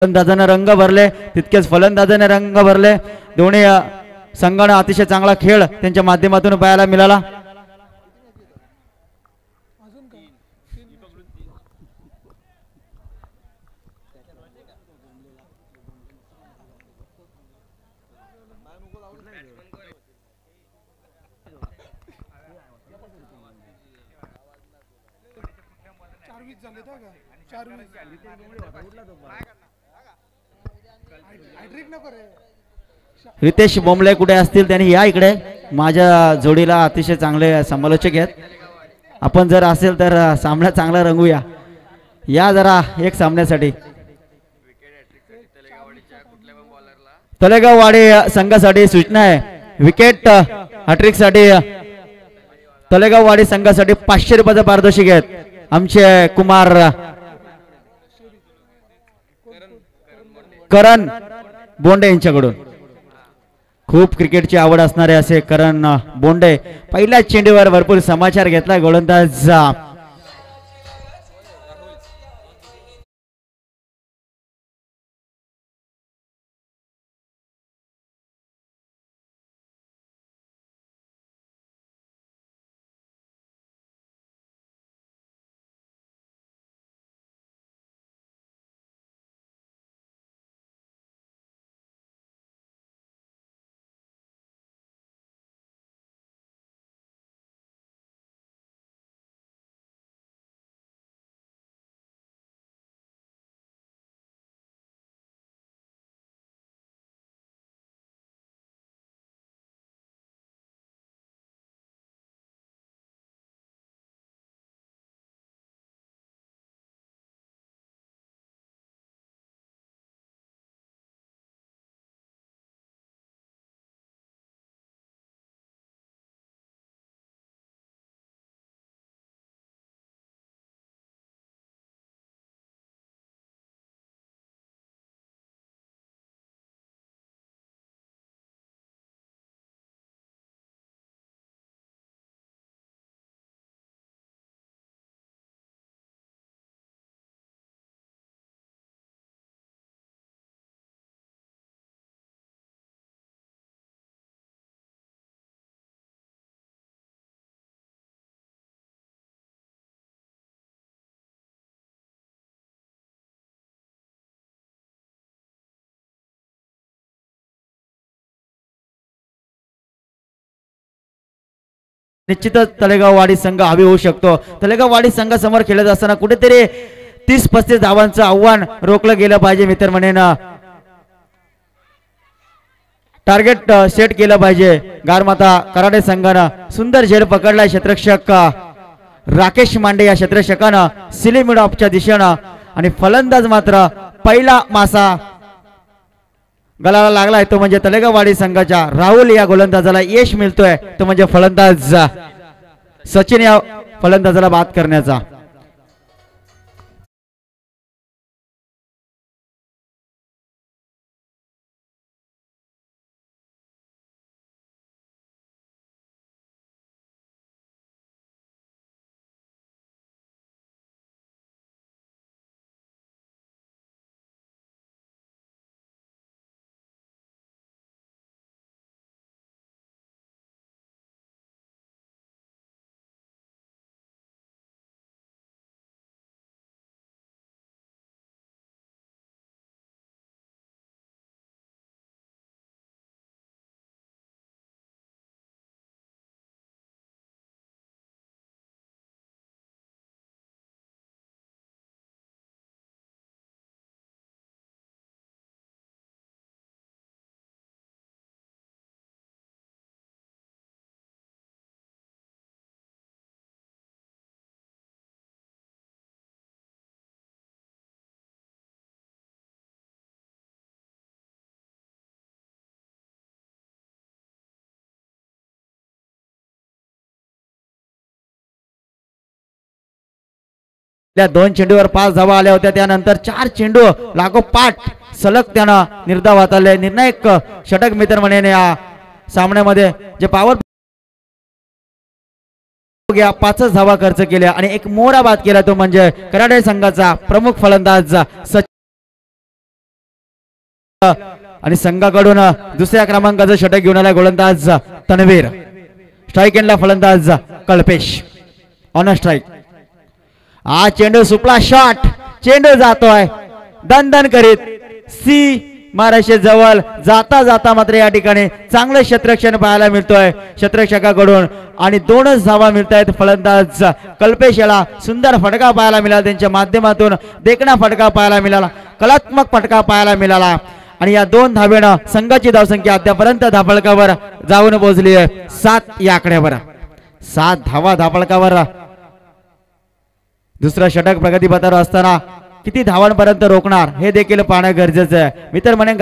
फलंदाजाने रंग भरले तितकेच फलंदाजाने रंग भरले। दोन्ही संघाने अतिशय चांगला खेळ त्यांच्या माध्यमातून पाहायला मिळाला। रितेश बोंबले कुठे असतील त्यांनी या इकडे, माझ्या जोडीला अतिशय चांगले समालोचक आहेत। आपण जर असेल तर सामना चांगला रंगूया, या जरा एक सामन्यासाठी। तलेगाव वाडी संघासाठी सूचना आहे, विकेट हॅट्रिक साठी तलेगाव वाडी संघासाठी 500 रुपयाचं पारितोषिक आहेत आमचे कुमार करण बोंडे यांच्याकडून। खूप क्रिकेटची आवड असणारे असे करण बोंडे पहिल्या चेंडूवर भरपूर समाचार घेतला गोलंदाज निश्चितच तलेगाव वाडी संघ हवी होऊ शकतो। तलेगाव वाडी संघासमोर खेळत असताना कुठेतरी 30-35 धावांचं आव्हान रोखलं गेलं पाहिजे मित्रमंडळींना, टार्गेट सेट केलं पाहिजे। गारमाता कराडे संघानं सुंदर झेड पकडलाय क्षेत्ररक्षक राकेश मांडे या क्षेत्ररक्षकानं सिलिमिड ऑफच्या दिशेनं, आणि फलंदाज मात्र पहिला मासा गलाला लागलाय तो म्हणजे तलेगाव वाडी संघाच्या राहुल या गोलंदाजाला यश मिळतोय, तो म्हणजे फलंदाज सचिन या फलंदाजाला बाद करण्याचा। त्या 2 चेंडूवर 5 धावा आल्या होत्या, त्यानंतर 4 चेंडू लागोपाठ सलग त्यानं निर्धाव हाताळले। निर्णायक षटक मित्रमंडळीने या सामन्यामध्ये जे पॉवर 5 धावा खर्च केल्या आणि एक मोरा बाद केला, तो म्हणजे कराडे संघाचा प्रमुख फलंदाज आणि संघाकडून दुसऱ्या क्रमांकाचं षटक घेऊन आला गोलंदाज तन्वीर. स्ट्राइक एंडला फलंदाज कल्पेश ऑन स्ट्राइक. हा चेंडू सुपला शॉट. चेंडू जातोय दणदण करीत सी माराशे जवळ जाता जाता मात्र या ठिकाणी चांगलं क्षेत्ररक्षण पाहायला मिळतोय क्षेत्ररक्षकाकडून आणि 2च धावा मिळत आहेत. फलंदाज कल्पेश याला सुंदर फटका पाहायला मिळाला. त्यांच्या माध्यमातून देखणा फटका पाहायला मिळाला. कलात्मक फटका पाहायला मिळाला आणि या 2 धावेनं संघाची धावसंख्या अद्यापर्यंत धापळकावर जाऊन पोहोचली आहे 7 या आकड्यावर. 7 धावा धापळकावर. दुसरा षटक प्रगतीपथावर असताना किती धावांपर्यंत रोखणार हे देखील पाहणं गरजेचं आहे. मी तर म्हणेन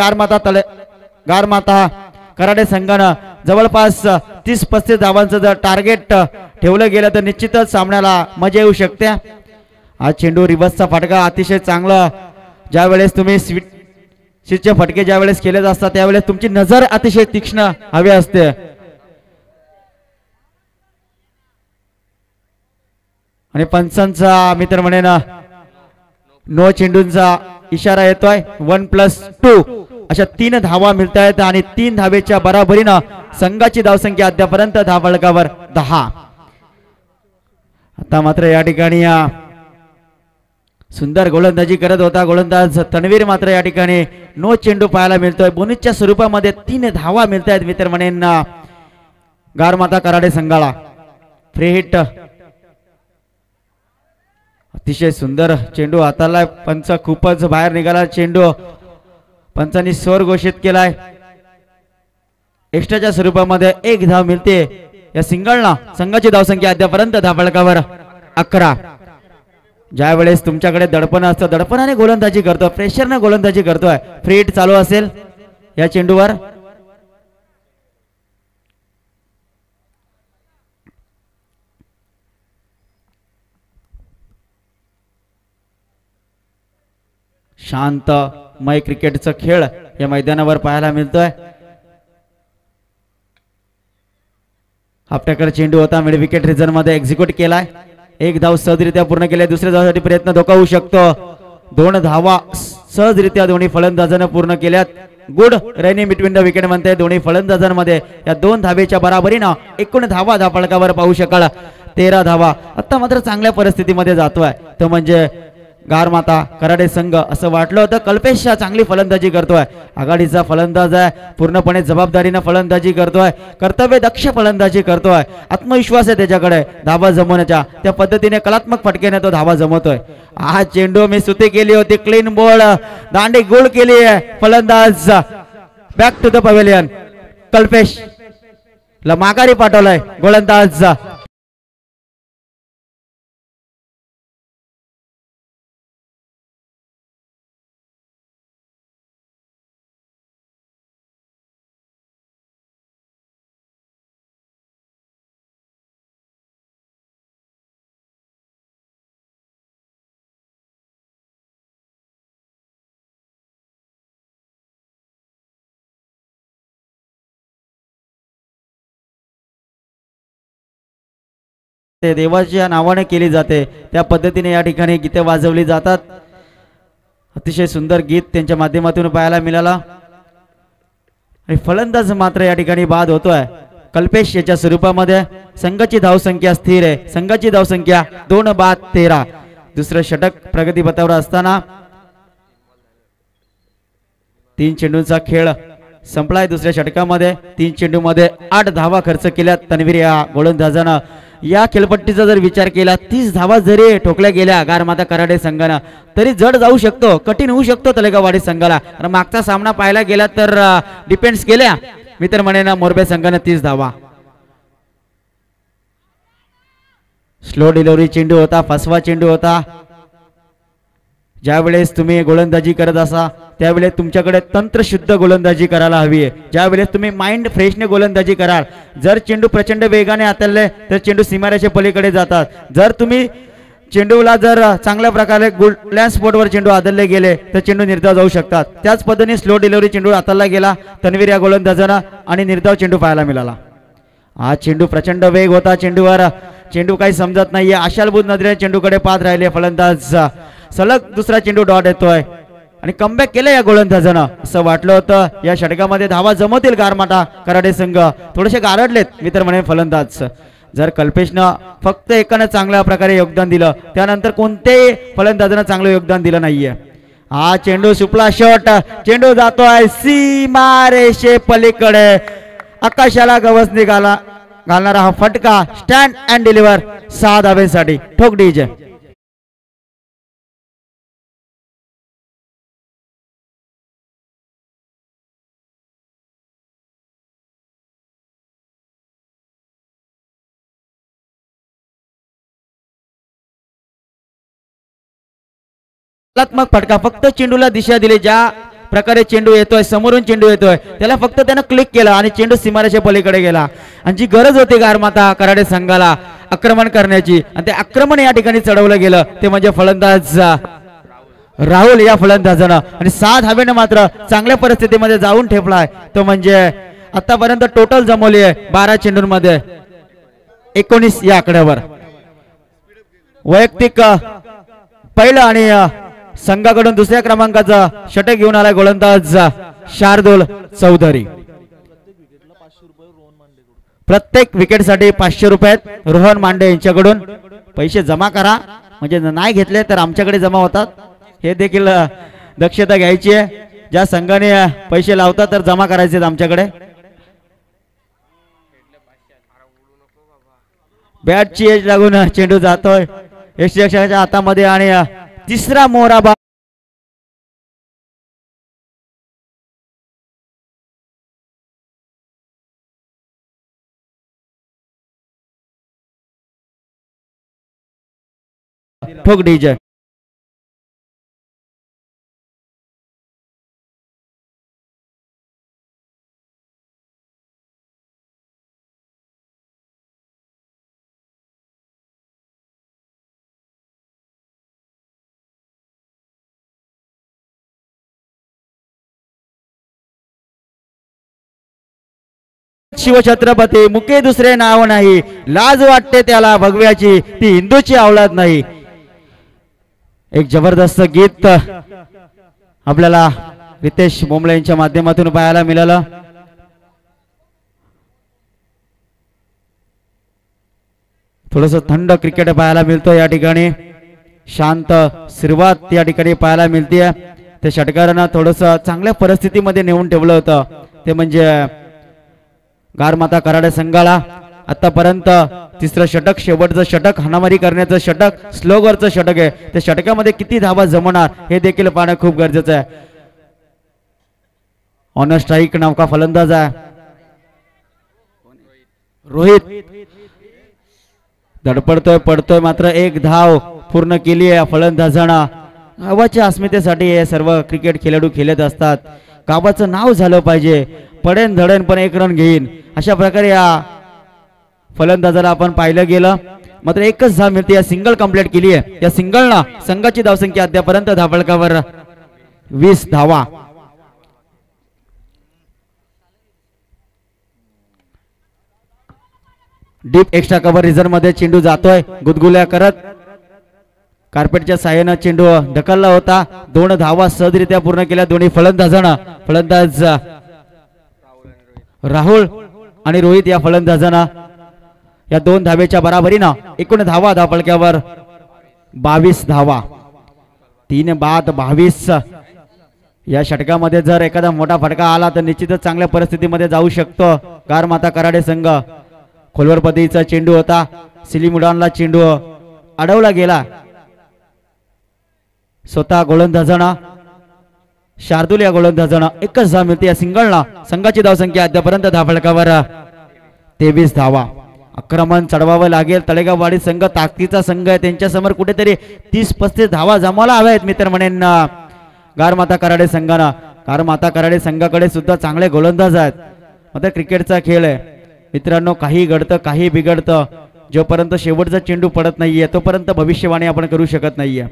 गारमाता कराडे संघानं जवळपास 30-35 धावांचं जर टार्गेट ठेवलं गेलं तर निश्चितच सामन्याला मजा येऊ शकते. हा चेंडू रिव्हर्सचा फटका अतिशय चांगला. ज्यावेळेस तुम्ही स्विचचे फटके ज्यावेळेस केले असतात त्यावेळेस तुमची नजर अतिशय तीक्ष्ण हवी असते. आणि पंचांचा मी तर म्हणेन नो चेंडूंचा इशारा येतोय. 1+2 अशा 3 धावा मिळत आहेत आणि 3 धावेच्या बराबरीनं संघाची धावसंख्या अद्यापर्यंत धावफलकावर 10. आता मात्र या ठिकाणी सुंदर गोलंदाजी करत होता गोलंदाज तन्वीर. मात्र या ठिकाणी नो चेंडू पाहायला मिळतोय. बोनसच्या स्वरूपामध्ये 3 धावा मिळत आहेत. मी तर म्हणेन गारमाता कराडे संघाला. Free hit. अतिशय सुंदर चेंडू हाताला. पंच खूपच बाहेर निघाला चेंडू. पंचांनी स्वर घोषित केलाय. एक्स्ट्राच्या स्वरूपामध्ये 1 धाव मिळते या सिंगलना. संघाची धावसंख्या अद्यापर्यंत धावफलकावर 11. ज्या वेळेस तुमच्याकडे दडपण असतं दडपणाने गोलंदाजी करतोय प्रेशरने गोलंदाजी करतोय. फ्री हिट चालू असेल या चेंडूवर. शांतमय क्रिकेटचा खेळ या मैदानावर पाहायला मिळतोय. हाफटॅकर चेंडू होता. मिड विकेट रिजन मध्ये एक्झिक्यूट केलाय. 1 धाव सहजरित्या पूर्ण केले. दुसऱ्या धावासाठी प्रयत्न धोका होऊ शकतो. 2 धावा सहजरित्या दोन्ही फलंदाजांना पूर्ण केल्यात. Good running between the wicket म्हणते दोन्ही फलंदाजांमध्ये. या 2 धावेच्या बराबरीनं एकूण धावा धापळकावर पाहू शकाल 13 धावा. आता मात्र चांगल्या परिस्थितीमध्ये जातोय तो म्हणजे गारमाता कराडे संघ. असं वाटलं होतं कल्पेश चांगली फलंदाजी करतोय. आघाडीचा फलंदाज आहे. पूर्णपणे जबाबदारीनं फलंदाजी करतोय. कर्तव्य दक्ष फलंदाजी करतोय. आत्मविश्वास आहे त्याच्याकडे धावा जमवण्याच्या. त्या पद्धतीने कलात्मक फटकेने तो धावा जमवतोय. हा चेंडू मी सुती केली होती. Clean ball. दांडी गोल केली आहे. फलंदाज back to the pavilion. Kalpesh ला माघारी पाठवलाय गोलंदाज ते देवाच्या नावाने केली जाते. त्या पद्धतीने या ठिकाणी गीते वाजवली जातात. अतिशय सुंदर गीत त्यांच्या माध्यमातून पाहायला मिळाला. आणि फलंदाज मात्र या ठिकाणी बाद होतोय कल्पेश याच्या स्वरूपामध्ये. संघाची धावसंख्या स्थिर आहे. संघाची धावसंख्या 2 बाद 13. दुसरं षटक प्रगतीपथावर असताना 3 चेंडूंचा खेळ संपलाय. दुसऱ्या षटकामध्ये 3 चेंडूमध्ये 8 धावा खर्च केल्यात तन्वीर या गोलंदाजानं. या खेळपट्टीचा जर विचार केला 30 धावा जरी ठोकल्या गेल्या गारमाता कराडे संघानं तरी जड जाऊ शकतो. कठीण होऊ शकतो तळेगाववाडी संघाला. मागचा सामना पाहायला गेला तर डिपेंड्स केल्या. मी तर म्हणेन मोरबे संघानं 30 धावा. स्लो डिलिव्हरी चेंडू होता. फसवा चेंडू होता. ज्यावेळेस तुम्ही गोलंदाजी करत असा त्यावेळेस तुमच्याकडे तंत्रशुद्ध गोलंदाजी करायला हवी आहे. ज्यावेळेस तुम्ही माइंड फ्रेशने गोलंदाजी कराल. जर चेंडू प्रचंड वेगाने हाताळले तर चेंडू सीमारेषे पलीकडे जातात. जर तुम्ही चेंडूला जर चांगल्या प्रकारे लँड स्पॉटवर चेंडू आदळले गेले तर चेंडू निर्धाव जाऊ शकतात. त्याच पद्धतीने स्लो डिलिव्हरी चेंडू हाताळला गेला तन्वीर या गोलंदाजानं आणि निर्धाव चेंडू पाहायला मिळाला. हा चेंडू प्रचंड वेग होता चेंडूवर. चेंडू काही समजत नाहीये. आशालभूत नजरेने चेंडूकडे पाहत राहिले फलंदाज. सलग दुसरा चेंडू डॉट येतोय आणि कमबॅक केलं या गोलंदाजानं. असं वाटलं होतं या षटकामध्ये धावा जमवतील गारमाता कराडे संघ. थोडेसे गारडलेत मित्र म्हणे फलंदाज. जर कल्पेशनं फक्त एकानं चांगल्या प्रकारे योगदान दिलं त्यानंतर कोणत्याही फलंदाजानं चांगलं योगदान दिलं नाहीये. हा चेंडू सुपला शॉट. चेंडू जातोय सीमा रेषे पलीकडे. आकाशाला गवसणी घालणारा हा फटका. Stand and deliver 6 धाब्यांसाठी. ठोक डीजे. फटका. फक्त चेंडूला दिशा दिली. ज्या प्रकारे चेंडू येतोय समोरून चेंडू येतोय त्याला फक्त त्यानं क्लिक केलं आणि चेंडू सीमारेषे पलीकडे गेला. आणि जी गरज होती गारमाता कराडे संघाला आक्रमण करण्याची आणि ते आक्रमण या ठिकाणी चढवलं गेलं ते म्हणजे फलंदाज राहुल या फलंदाजानं. आणि 6 धाब्यानं मात्र चांगल्या परिस्थितीमध्ये जाऊन ठेपलाय. तो म्हणजे आतापर्यंत टोटल जमवली आहे 12 चेंडूंमध्ये 19 या आकड्यावर. वैयक्तिक पहिलं आणि संघाकडून दुसऱ्या क्रमांकाचा षटक घेऊन आलाय गोलंदाज शार्दुल चौधरी. प्रत्येक विकेटसाठी 500 रुपये रोहन मांडे यांच्याकडून. पैसे जमा करा म्हणजे नाही घेतले तर आमच्याकडे जमा होतात. हे देखील दक्षता घ्यायची आहे. ज्या संघाने पैसे लावतात तर जमा करायचे आमच्याकडे. बॅटची एज लागून चेंडू जातोय यक्षरक्षकाच्या हातामध्ये आणि तिसरा मोहरा ठोक डीजे. शिवछत्रपती मुके दुसरे नाव नाही. लाज वाटते त्याला भगव्याची ती हिंदूची अवलाद नाही. एक जबरदस्त गीत आपल्याला रितेश बोंबळे यांच्या माध्यमातून पाहायला मिळालं. थोडस थंड क्रिकेट पाहायला मिळतो या ठिकाणी. शांत सुरुवात या ठिकाणी पाहायला मिळते. त्या षटकारांना थोडस चांगल्या परिस्थितीमध्ये नेऊन ठेवलं होतं ते म्हणजे गारमाता कराडे संघाला. आतापर्यंत तिसरं षटक शेवटचं षटक हाणामारी करण्याचं षटक स्लोवरचं षटक आहे. त्या षटकामध्ये किती धावा जमवणार हे देखील पाहणं खूप गरजेचं आहे. ऑन स्ट्राईक नौका फलंदाज आहे रोहित. धडपडतोय पडतोय मात्र एक धाव पूर्ण केली आहे फलंदाजांना. गावाच्या अस्मितेसाठी हे सर्व क्रिकेट खेळाडू खेळत असतात. गावाचं नाव झालं पाहिजे. पडेन धडेन पण एक रन घेईन अशा प्रकारे या फलंदाजाला आपण पाहिलं गेलं. मात्र एकच धाव मिळते. या सिंगल कंप्लीट केली आहे. या सिंगलना संघाची धावसंख्या अद्यापर्यंत धावफलकावर 20 धावा. डीप एक्स्ट्रा कव्हर रिझर्व मध्ये चेंडू जातोय गुदगुल्या करत. कार्पेटच्या साह्यानं चेंडू ढकलला होता. 2 धावा सहजरित्या पूर्ण केल्या दोन्ही फलंदाजांना. फलंदाज राहुल आणि रोहित या फलंदाजांना. या 2 धावेच्या बराबरीनं एकूण धावा धावफलकावर 22 धावा. 3 बाद 22. या षटकामध्ये जर एखादा मोठा फटका आला तर निश्चितच चांगल्या परिस्थितीमध्ये जाऊ शकतो गारमाता कराडे संघ. खोलवर पद्धतीचा चेंडू होता. सिलीम उडानला चेंडू अडवला गेला. स्वतः गोलंदाजांना शार्दुल या गोलंदाजांना एकच धाव मिळते. या सिंगलना संघाची धावसंख्या अद्यापर्यंत धावफलकावर 23 धावा. आक्रमण चढवावं लागेल. तळेगाववाडी संघ ताकदीचा संघ आहे. त्यांच्या समोर कुठेतरी 30-35 धावा जमायला हव्यात मित्र म्हणेन गारमाता कराडे संघानं. गारमाता कराडे संघाकडे सुद्धा चांगले गोलंदाज आहेत. मात्र क्रिकेटचा खेळ आहे मित्रांनो. काही घडतं काही बिघडतं. जोपर्यंत शेवटचा चेंडू पडत नाहीये तोपर्यंत भविष्यवाणी आपण करू शकत नाहीये.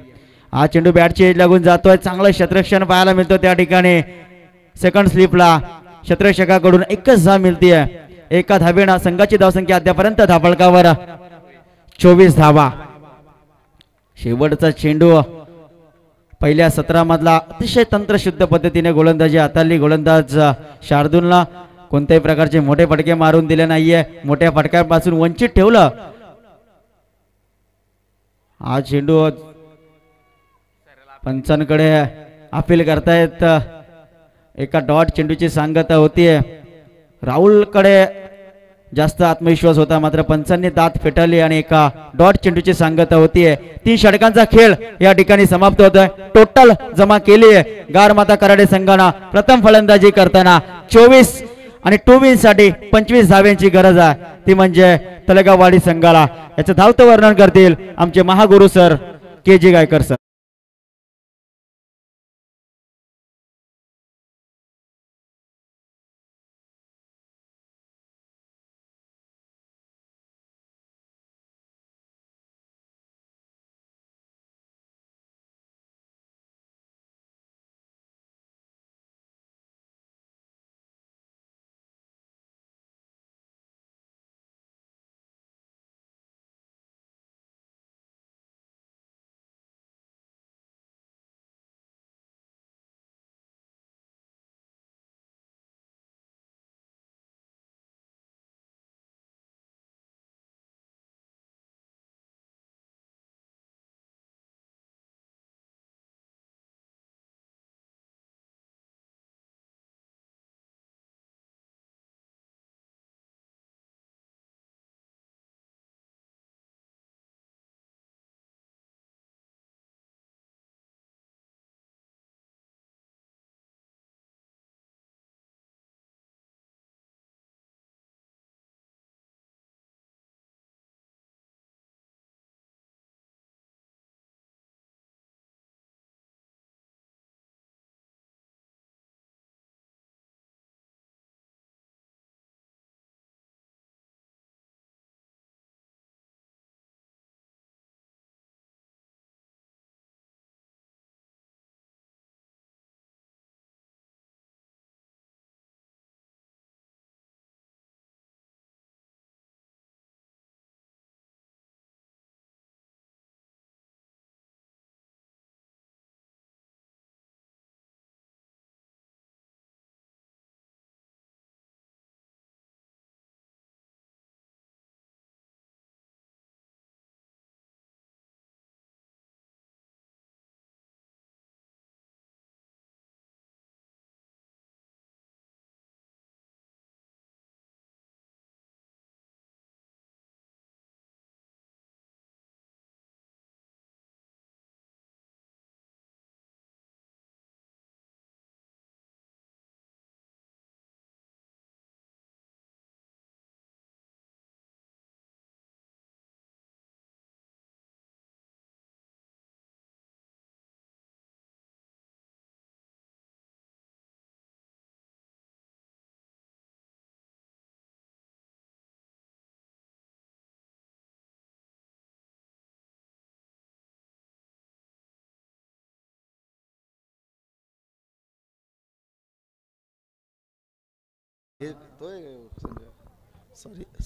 हा चेंडू बॅटची एज लागून जातोय. चांगलं क्षेत्ररक्षण पाहायला मिळतो त्या ठिकाणी. सेकंड स्लिपला क्षेत्ररक्षकाकडून एकच धाव मिळते. एका धावेनं संघाची धावसंख्या अद्यापर्यंत धावफलकावर 24 धावा. शेवटचा चेंडू पहिल्या 17 मधला अतिशय तंत्रशुद्ध पद्धतीने गोलंदाजी हाताळली. गोलंदाज शार्दूलला कोणत्याही प्रकारचे मोठे फटके मारून दिले नाहीये, मोठ्या फटक्यापासून वंचित ठेवलं. हा चेंडू पंचांकडे अपील करतायत. एका डॉट चेंडूची सांगता होतीये. राहुलकडे जास्त आत्मविश्वास होता, मात्र पंचांनी दात फेटाळली आणि एका डॉट चेंडूची सांगता होतीये. 3 षटकांचा खेळ या ठिकाणी समाप्त होतोय. टोटल जमा केली आहे गारमाता कराडे संघानं. प्रथम फलंदाजी करताना 24 आणि 2 विन साठी 25 धाव्यांची गरज आहे, ती म्हणजे तळेगाववाडी संघाला. याचं धावतं वर्णन करतील आमचे महागुरु sir KG Gaikar sir.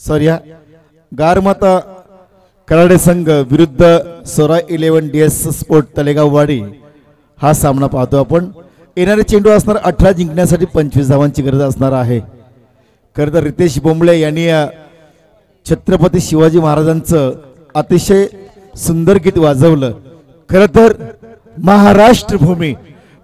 Sorry गारमाता कराडे संघ विरुद्ध सोरा 11 DS स्पोर्ट तळेगाववाडी हा सामना पाहतो आपण. येणारे चेंडू असणार 18 जिंकण्यासाठी 25 धावांची गरज असणार आहे. खरं तर रितेश बोंबळे यांनी छत्रपती शिवाजी महाराजांचं अतिशय सुंदर गीत वाजवलं. खरं तर महाराष्ट्र भूमी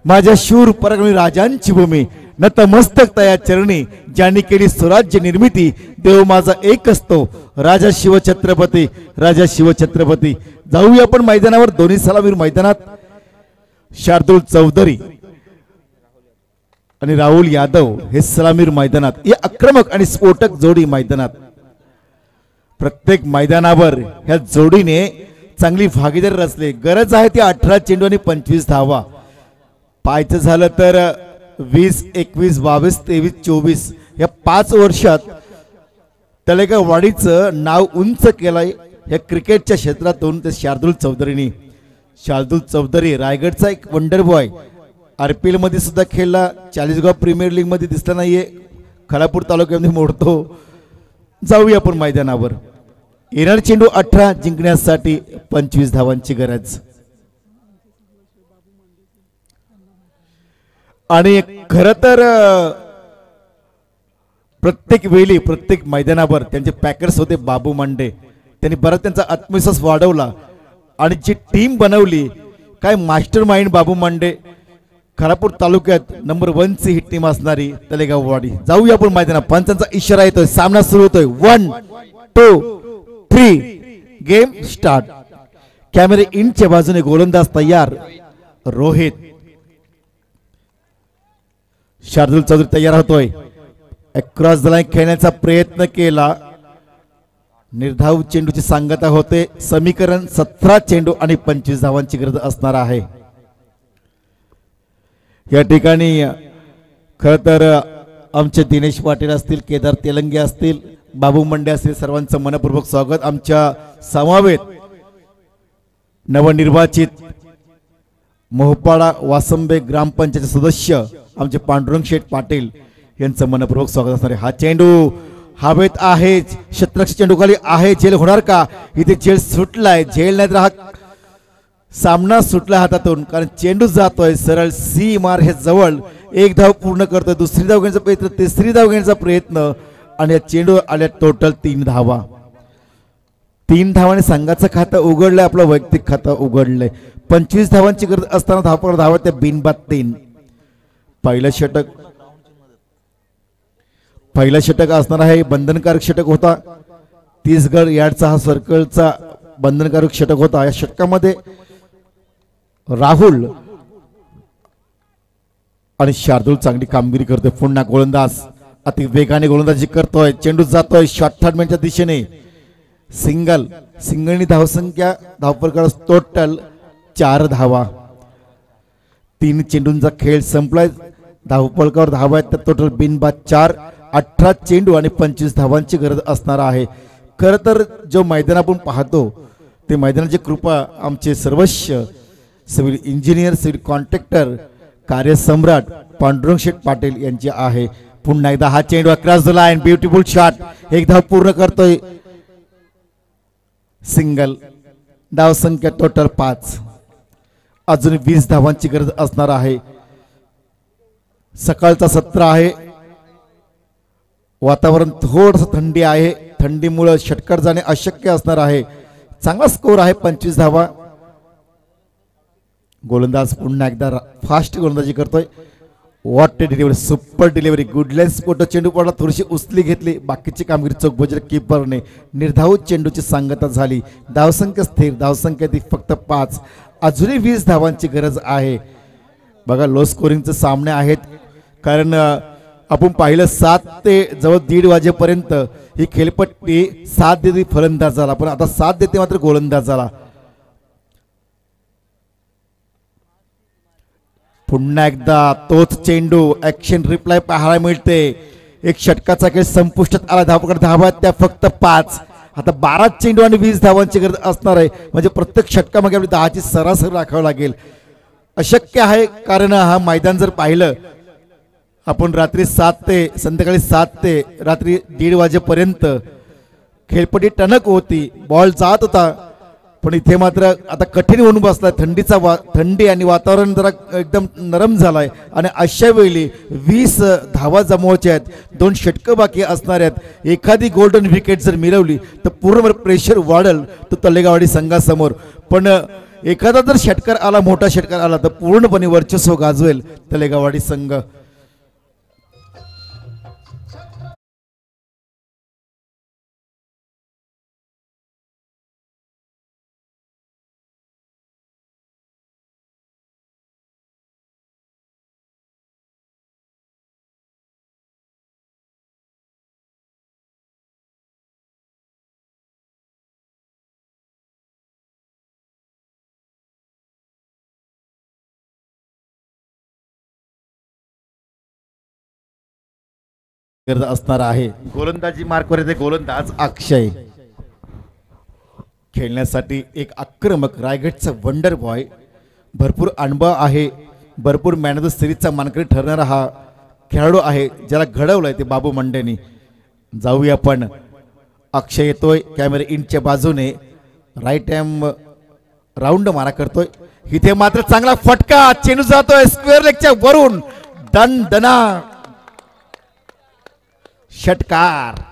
माझ्या शूर पराक्रमी राजांची भूमी, नतमस्तक तया चरणी ज्यांनी केली स्वराज्य निर्मिती, देव माझा एक असतो राजा शिवछत्रपती, राजा शिवछत्रपती. जाऊया आपण मैदानावर. दोन्ही सलामीर मैदानात शार्दूल चौधरी आणि राहुल यादव हे सलामीर मैदानात, या आक्रमक आणि स्फोटक जोडी मैदानात. प्रत्येक मैदानावर ह्या जोडीने चांगली भागीदारी रचली. गरज आहे ती 18 चेंडू आणि 25 धावा. पाहायचं झालं तर 20, 21, 22, 23, 24 या 5 वर्षात तळेगाववाडीचं नाव उंच केलंय या क्रिकेटच्या क्षेत्रातून ते शार्दूल चौधरीनी. शार्दूल चौधरी रायगडचा एक वंडर बॉय, RPL मध्ये सुद्धा खेळला, चाळीसगाव प्रीमियर लीग मध्ये दिसला नाहीये, खळापूर तालुक्यामध्ये मोडतो. जाऊया आपण मैदानावर. येणार चेंडू 18 जिंकण्यासाठी 25 धावांची गरज. आणि खर तर प्रत्येक वेळी प्रत्येक मैदानावर त्यांचे पॅकर्स होते बाबू मांडे, त्यांनी बराच त्यांचा आत्मविश्वास वाढवला आणि जी टीम बनवली, काय मास्टर माइंड बाबू मांडे. खालापूर तालुक्यात नंबर 1 ची ही टीम असणारी तलेगाववाडी. जाऊया आपण मैदानात. पंचांचा इशारा येतोय, सामना सुरू होतोय. 1 2 3 गेम स्टार्ट. कॅमेरे इनच्या बाजूने गोलंदाज तयार. रोहित. शार्दुल चौधरी तयार होतोय. अक्रॉस द लाईन खेळण्याचा प्रयत्न केला. निर्धाव चेंडूची सांगता होते. समीकरण 17 चेंडू आणि 25 धावांची गरज असणार आहे. या ठिकाणी खर तर आमचे दिनेश पाटील असतील, केदार तेलंगे असतील, बाबू मंडे असतील, सर्वांचं मनपूर्वक स्वागत. आमच्या समवेत नवनिर्वाचित मोहपाडा वासंबे ग्रामपंचायत सदस्य आमचे पांडुरंग शेठ पाटील यांचं मनपूर्वक स्वागत असणार आहे. हा चेंडू हवेत आहे, शतरक्षक चेंडू खाली आहे. झेल होणार का? इथे झेल सुटलाय. झेल नाही तर हा सामना सुटला हातातून, कारण चेंडू जातोय सरळ सी मार हे जवळ. एक धाव पूर्ण करतोय. दुसरी धाव घेण्याचा प्रयत्न, तिसरी धाव घेण्याचा प्रयत्न आणि या चेंडू आल्या टोटल 3 धावा. 3 धावाने संघाचं खातं उघडलंय, आपलं वैयक्तिक खातं उघडलंय. 25 धावांची गरज असताना धावा त्या बिनबाद 3. पहिलं षटक असणार आहे बंधनकारक षटक होता. 30 गड यार्डचा हा सर्कलचा बंधनकारक षटक होता. या षटकामध्ये राहुल आणि शार्दुल चांगली कामगिरी करतोय. पुन्हा गोलंदाज अति वेगाने गोलंदाजी करतोय. चेंडू जातोय शॉर्ट थर्डमॅनच्या दिशेने. सिंगलनी धावसंख्या धावफलकावर टोटल 4 धावा. 3 चेंडूंचा खेळ संपलाय. धावफलकावर धावा आहेत तर टोटल बिनबाद 4. 18 चेंडू आणि 25 धावांची गरज असणार आहे. खरं तर जो मैदान आपण पाहतो ते मैदानाची कृपा आमचे सर्वस्व सिव्हिल इंजिनियर, सिव्हिल कॉन्ट्रॅक्टर, कार्यसम्राट पांडुरंग शेठ पाटील यांची आहे. पुन्हा एकदा हा चेंडू across the line, beautiful shot. एक धाव पूर्ण करतोय. सिंगल. धावसंख्या टोटल 5. अजून 20 धावांची गरज असणार आहे. सकाळचा सत्र आहे. वातावरण थोडस थंडी आहे. थंडीमुळे षटकार जाणे अशक्य असणार आहे. चांगला स्कोर आहे 25 धावा. गोलंदाज पुन्हा एकदा फास्ट गोलंदाजी करतोय. What delivery, super delivery. Good line sport. चेंडू पडला, थोडीशी उचली घेतली. बाकीची कामगिरी चोख बजर कीपरने. निर्धाव चेंडूची सांगता झाली. धावसंख्या स्थिर. धावसंख्या ती फक्त 5. अजूनही 20 धावांची गरज आहे. बघा लो स्कोरिंगचे सामने आहेत, कारण आपण पाहिलं 7 ते जवळ 1:30 वाजेपर्यंत ही खेळपट्टी साथ देते फलंदाजाला, पण आता साथ देते मात्र गोलंदाजाला. पुन्हा एकदा तोच चेंडू. ऍक्शन रिप्लाय पाहायला मिळते. एक षटकाचा खेळ संपुष्टात आला. धावा त्या फक्त 5. आता 12 चेंडू आणि 20 धावांची गरज असणार आहे. म्हणजे प्रत्येक षटकामागे आपली 10ची सरासरी राखावं लागेल. अशक्य आहे, कारण हा मैदान जर पाहिलं आपण रात्री 7 ते संध्याकाळी 7 ते रात्री 1:30 वाजेपर्यंत खेळपट्टी टणक होती. बॉल जात होता, पण इथे मात्र आता कठीण होऊन बसलाय. थंडी आणि वातावरण जरा एकदम नरम झालाय आणि अशा वेळी 20 धावा जमवायच्या आहेत. 2 षटकं बाकी असणार आहेत. एखादी गोल्डन विकेट जर मिळवली तर पूर्ण प्रेशर वाढेल तो तलेगाववाडी संघासमोर. पण एखादा जर षटकार आला, मोठा षटकार आला, तर पूर्णपणे वर्चस्व गाजवेल तलेगाववाडी संघ. असणार आहे. गोलंदाजी मार्कवर येते गोलंदाज अक्षय. खेळण्यासाठी एक आक्रमक रायगडचा वंडर बॉय, भरपूर अनुभव आहे, भरपूर मॅन ऑफ द सिरीजचा मानकरी ठरणारा हा खेळाडू आहे, ज्याला घडवलंय ते बाबू मंडेनी. जाऊया आपण. अक्षय येतोय कॅमेरा इनच्या बाजूने. राईट हँड राऊंड मारा करतोय. इथे मात्र चांगला फटका. चेंडू जातोय स्क्वेअर लेगच्या वरून. दणदणा षटकार.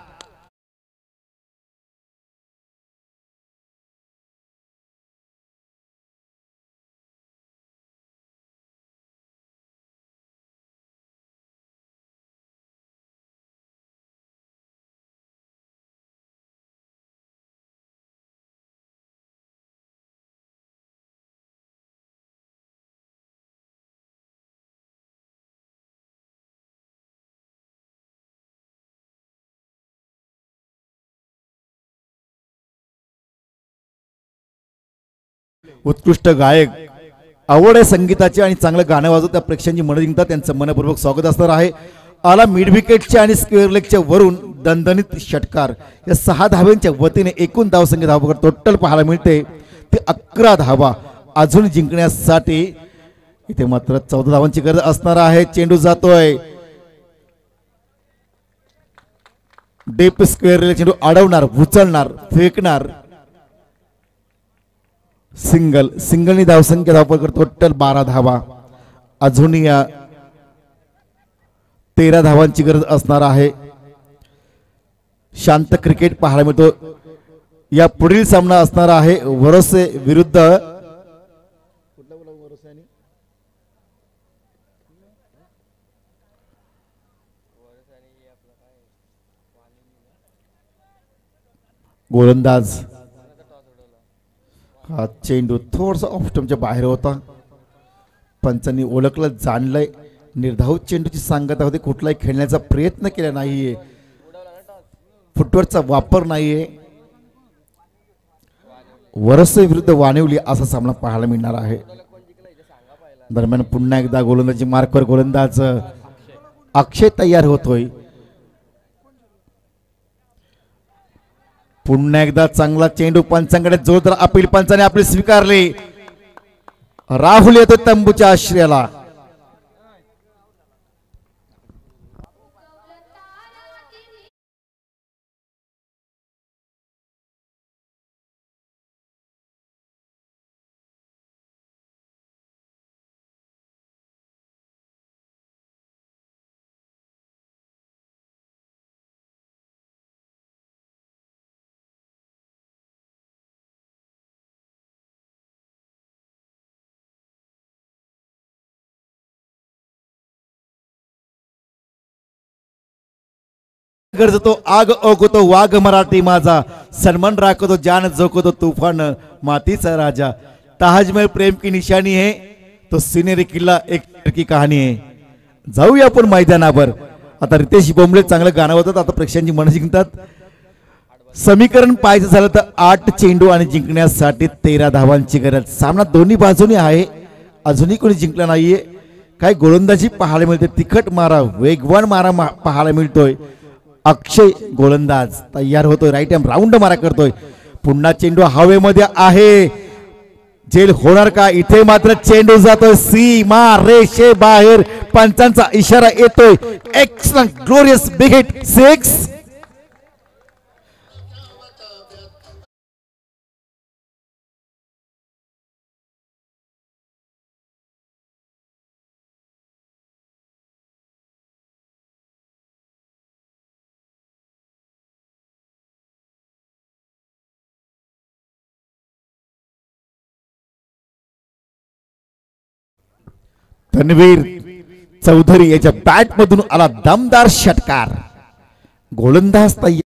उत्कृष्ट गायक, आवड आहे संगीताची आणि चांगलं गाणं वाजवत त्या प्रेक्षकांची मन जिंकतात. त्यांचं मनपूर्वक स्वागत असणार आहे. आला मिड विकेटच्या आणि स्क्वेअर लेगच्या वरून दणदणीत षटकार. या 6 धाब्यांच्या वतीने एकूण धावसंख्या धावा टोटल पाहायला मिळते ते 11 धावा. अजून जिंकण्यासाठी इथे मात्र 14 धावांची गरज असणार आहे. चेंडू जातोय डीप स्क्वेअर, चेंडू अडवणार, उचलणार, फेकणार. सिंगलनी धावसंख्या धाव टोटल 12 धावा. अजून या 13 धावांची गरज असणार आहे. शांत क्रिकेट पाहायला मिळतो. या पुढील सामना असणार आहे वरोसे विरुद्ध गोलंदाज. हा चेंडू थोडासा ऑफ स्टंपच्या बाहेर होता. पंचांनी ओळखलं, जाणलंय. निर्धाव चेंडूची सांगता होते. कुठलाही खेळण्याचा प्रयत्न केला नाहीये, फुटवर्कचा वापर नाहीये. वरसे विरुद्ध वानिवली असा सामना पाहायला मिळणार आहे. दरम्यान पुन्हा एकदा गोलंदाजी मार्कवर गोलंदाज अक्षय तयार होतोय. पुन्हा एकदा चांगला चेंडू पंचांकडे, जोरदार अपील पंचाने आपली स्वीकारली. राहुल येतो तंबूच्या आश्रयाला. गरजतो आग ओकतो वाघ मराठी माझा, सन्मान राखतो जान जोकतो तूफान मातीचा राजा. ताजमहल प्रेम की निशानी है तो सिनेरी किल्ला एक की कहाणी आहे. जाऊया आपण मैदानावर. आता रितेश बोंबले चांगलं गाणं होतात. आता प्रेक्षकांची मन जिंकतात. समीकरण पाहायचं झालं तर 8 चेंडू आणि जिंकण्यासाठी 13 धावांची गरज. सामना दोन्ही बाजूने आहे. अजूनही कोणी जिंकला नाहीये. काय गोलंदाजी पाहायला मिळते. तिखट मारा, वेगवान मारा पाहायला मिळतोय. अक्षय गोलंदाज तयार होतोय. राईट हँड राऊंड मारा करतोय. पुन्हा चेंडू हवेमध्ये आहे. जेल होणार का. इथे मात्र चेंडू जातोय सीमा रेषे बाहेर. पंचांचा इशारा येतोय. Excellent glorious big hit 6. Tanvir Chaudhary याच्या बॅट मधून आला दमदार षटकार. गोलंदाज तयार.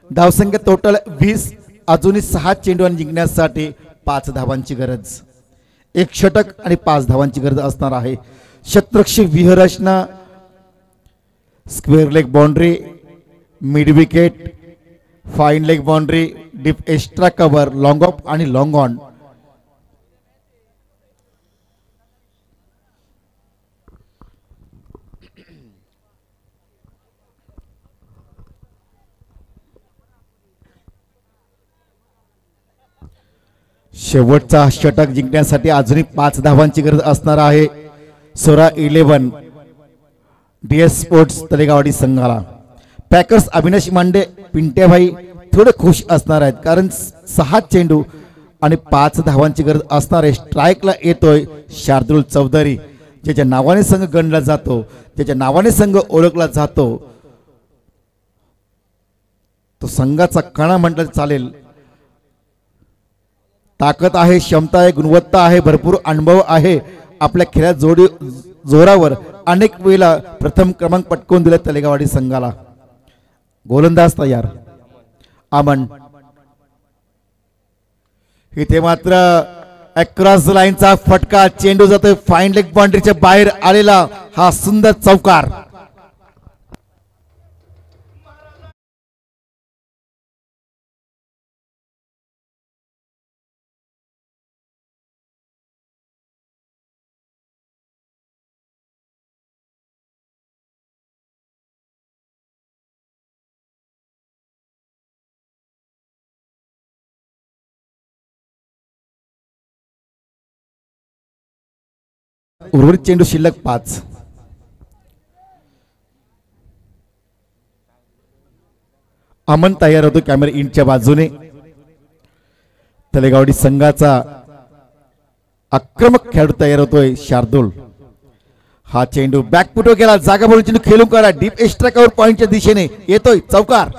धावसंख्या टोटल 20, अजूनही 6 चेंडू जिंकण्यासाठी 5 धावांची गरज. 1 षटक आणि 5 धावांची गरज असणार आहे. क्षेत्ररक्षक विहरचना, square leg boundary, mid wicket, fine leg boundary, deep extra cover, long off आणि लॉंग ऑन. शेवटचा षटक जिंकण्यासाठी अजूनही 5 धावांची गरज असणार आहे. 11 DS स्पोर्ट्स तलेगावडी संघाला. पॅकर्स अविनाश मांडे, पिंट्याभाई थोडे खुश असणार आहेत, कारण 6 चेंडू आणि 5 धावांची गरज असणार आहे. स्ट्राईकला येतोय शार्दुल चौधरी, ज्याच्या नावाने संघ गणला जातो, ज्याच्या नावाने संघ ओळखला जातो, तो संघाचा कणा म्हटलं चालेल. ताकद आहे, क्षमता आहे, गुणवत्ता आहे, भरपूर अनुभव आहे. आपल्या खेळात जोरावर अनेक वेळेला प्रथम क्रमांक पटकवून दिला तलेगावडी संघाला. गोलंदाज तयार अमन. इथे मात्र अक्रॉस लाईनचा फटका, चेंडू जातोय फाईन लेग बाउंड्रीच्या बाहेर आलेला हा सुंदर चौकार. उर्वरित चेंडू शिल्लक 5. अमन तयार होतो कॅमेरा इंटच्या बाजूने. तलेगावडी संघाचा आक्रमक खेळाडू तयार होतोय शार्दुल. हा चेंडू बॅकफुटवर गेला, जागा बोलून चेंडू खेळून करा, डीप एक्स्ट्रा कव्हर पॉइंटच्या दिशेने येतोय चौकार.